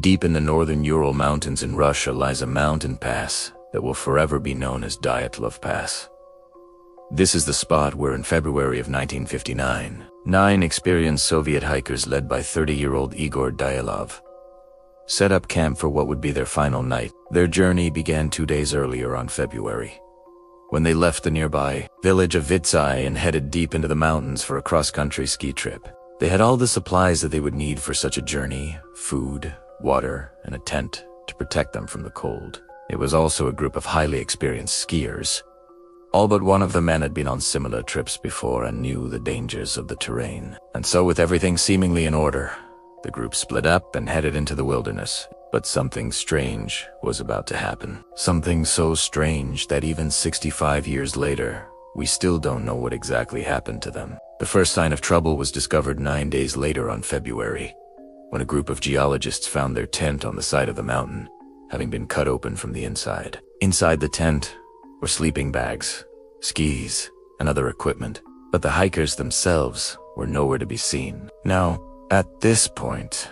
Deep in the northern Ural Mountains in Russia lies a mountain pass that will forever be known as Dyatlov Pass. This is the spot where in February of 1959, 9 experienced Soviet hikers led by 30-year-old Igor Dyatlov set up camp for what would be their final night. Their journey began 2 days earlier on February, when they left the nearby village of Vitsai and headed deep into the mountains for a cross-country ski trip. They had all the supplies that they would need for such a journey: food, water, and a tent to protect them from the cold. It was also a group of highly experienced skiers. All but one of the men had been on similar trips before and knew the dangers of the terrain. And so, with everything seemingly in order, the group split up and headed into the wilderness. But something strange was about to happen. Something so strange that even 65 years later, we still don't know what exactly happened to them. The first sign of trouble was discovered 9 days later on February, when a group of geologists found their tent on the side of the mountain, having been cut open from the inside. Inside the tent were sleeping bags, skis, and other equipment, but the hikers themselves were nowhere to be seen. Now, at this point,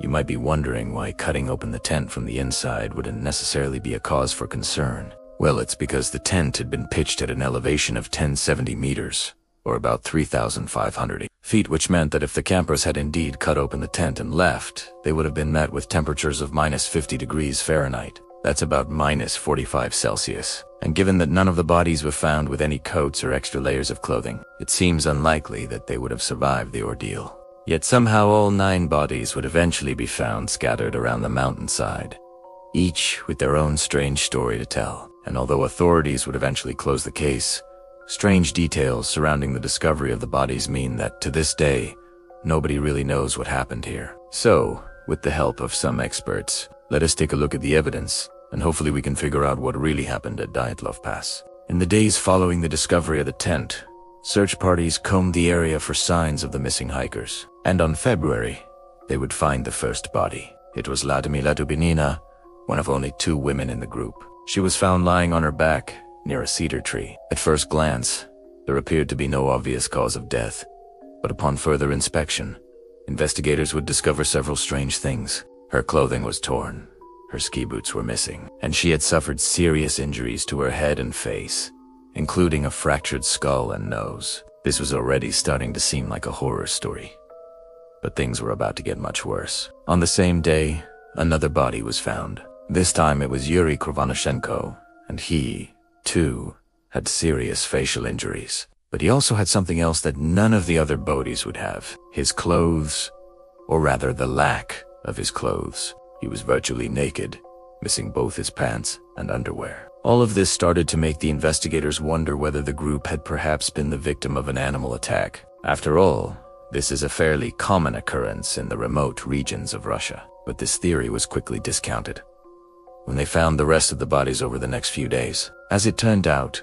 you might be wondering why cutting open the tent from the inside wouldn't necessarily be a cause for concern. Well, it's because the tent had been pitched at an elevation of 1070 meters, or about 3,500 feet, which meant that if the campers had indeed cut open the tent and left, they would have been met with temperatures of minus 50 degrees Fahrenheit. That's about minus 45 Celsius. And given that none of the bodies were found with any coats or extra layers of clothing, it seems unlikely that they would have survived the ordeal. Yet somehow all 9 bodies would eventually be found scattered around the mountainside, each with their own strange story to tell. And although authorities would eventually close the case, strange details surrounding the discovery of the bodies mean that, to this day, nobody really knows what happened here. So, with the help of some experts, let us take a look at the evidence, and hopefully we can figure out what really happened at Dyatlov Pass. In the days following the discovery of the tent, search parties combed the area for signs of the missing hikers. And on February, they would find the first body. It was Vladimira Dubinina, one of only 2 women in the group. She was found lying on her back near a cedar tree. At first glance, there appeared to be no obvious cause of death, but upon further inspection, investigators would discover several strange things. Her clothing was torn, her ski boots were missing, and she had suffered serious injuries to her head and face, including a fractured skull and nose. This was already starting to seem like a horror story, but things were about to get much worse. On the same day, another body was found. This time it was Yuri Krivonoshenko, and he, too, had serious facial injuries. But he also had something else that none of the other bodies would have: his clothes, or rather the lack of his clothes. He was virtually naked, missing both his pants and underwear. All of this started to make the investigators wonder whether the group had perhaps been the victim of an animal attack. After all, this is a fairly common occurrence in the remote regions of Russia. But this theory was quickly discounted when they found the rest of the bodies over the next few days. As it turned out,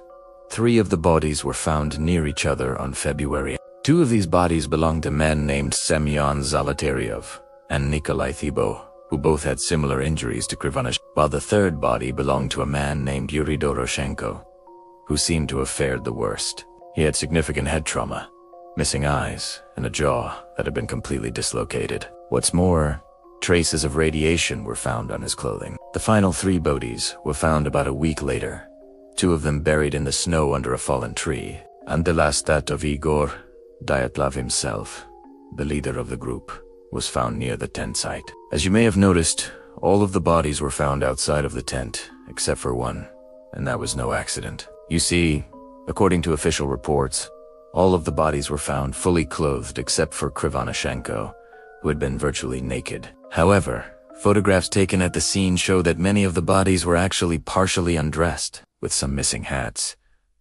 3 of the bodies were found near each other on February. 2 of these bodies belonged to men named Semyon Zolotaryov and Nikolai Thibault, who both had similar injuries to Krivonoshenko, while the 3rd body belonged to a man named Yuri Doroshenko, who seemed to have fared the worst. He had significant head trauma, missing eyes, and a jaw that had been completely dislocated. What's more, traces of radiation were found on his clothing. The final 3 bodies were found about a week later, 2 of them buried in the snow under a fallen tree, and the last, that of Igor Dyatlov himself, the leader of the group, was found near the tent site. As you may have noticed, all of the bodies were found outside of the tent, except for one, and that was no accident. You see, according to official reports, all of the bodies were found fully clothed except for Krivonoshenko, who had been virtually naked. However, photographs taken at the scene show that many of the bodies were actually partially undressed, with some missing hats,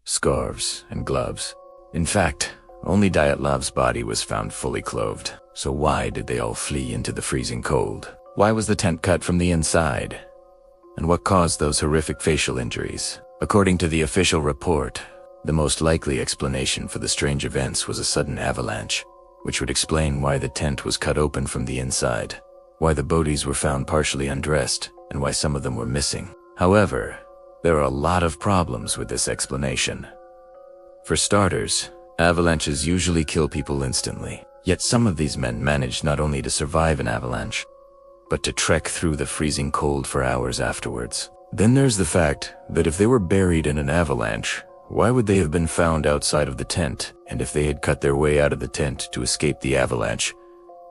scarves, and gloves. In fact, only Dyatlov's body was found fully clothed. So why did they all flee into the freezing cold? Why was the tent cut from the inside? And what caused those horrific facial injuries? According to the official report, the most likely explanation for the strange events was a sudden avalanche, which would explain why the tent was cut open from the inside, why the bodies were found partially undressed, and why some of them were missing. However, there are a lot of problems with this explanation. For starters, avalanches usually kill people instantly, yet some of these men managed not only to survive an avalanche, but to trek through the freezing cold for hours afterwards. Then there's the fact that if they were buried in an avalanche, why would they have been found outside of the tent? And if they had cut their way out of the tent to escape the avalanche,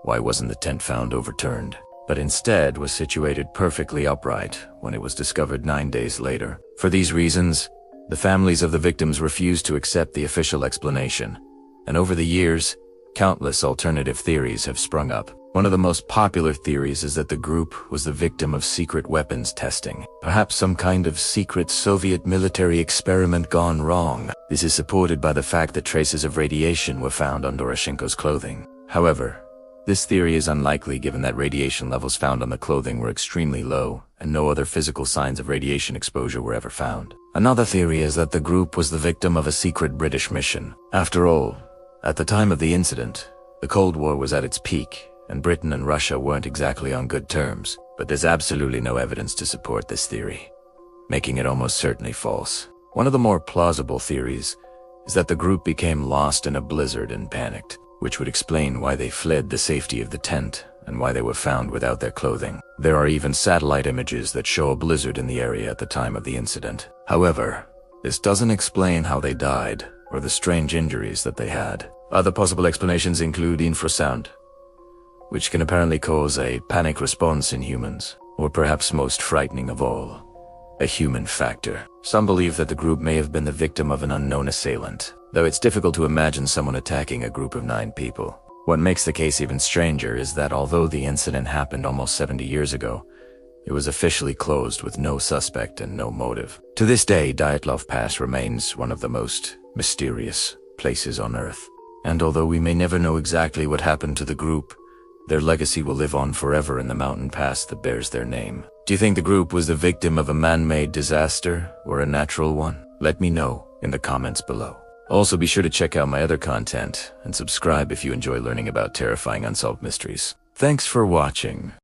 why wasn't the tent found overturned, but instead was situated perfectly upright when it was discovered 9 days later? For these reasons, the families of the victims refused to accept the official explanation, and over the years, countless alternative theories have sprung up. One of the most popular theories is that the group was the victim of secret weapons testing, perhaps some kind of secret Soviet military experiment gone wrong. This is supported by the fact that traces of radiation were found on Doroshenko's clothing. However, this theory is unlikely given that radiation levels found on the clothing were extremely low, and no other physical signs of radiation exposure were ever found. Another theory is that the group was the victim of a secret British mission. After all, at the time of the incident, the Cold War was at its peak, and Britain and Russia weren't exactly on good terms, but there's absolutely no evidence to support this theory, making it almost certainly false. One of the more plausible theories is that the group became lost in a blizzard and panicked, which would explain why they fled the safety of the tent and why they were found without their clothing. There are even satellite images that show a blizzard in the area at the time of the incident. However, this doesn't explain how they died or the strange injuries that they had. Other possible explanations include infrasound, which can apparently cause a panic response in humans, or perhaps most frightening of all, a human factor. Some believe that the group may have been the victim of an unknown assailant, though it's difficult to imagine someone attacking a group of 9 people. What makes the case even stranger is that although the incident happened almost 70 years ago, it was officially closed with no suspect and no motive. To this day, Dyatlov Pass remains one of the most mysterious places on Earth. And although we may never know exactly what happened to the group, their legacy will live on forever in the mountain pass that bears their name. Do you think the group was the victim of a man-made disaster or a natural one? Let me know in the comments below. Also, be sure to check out my other content and subscribe if you enjoy learning about terrifying unsolved mysteries. Thanks for watching.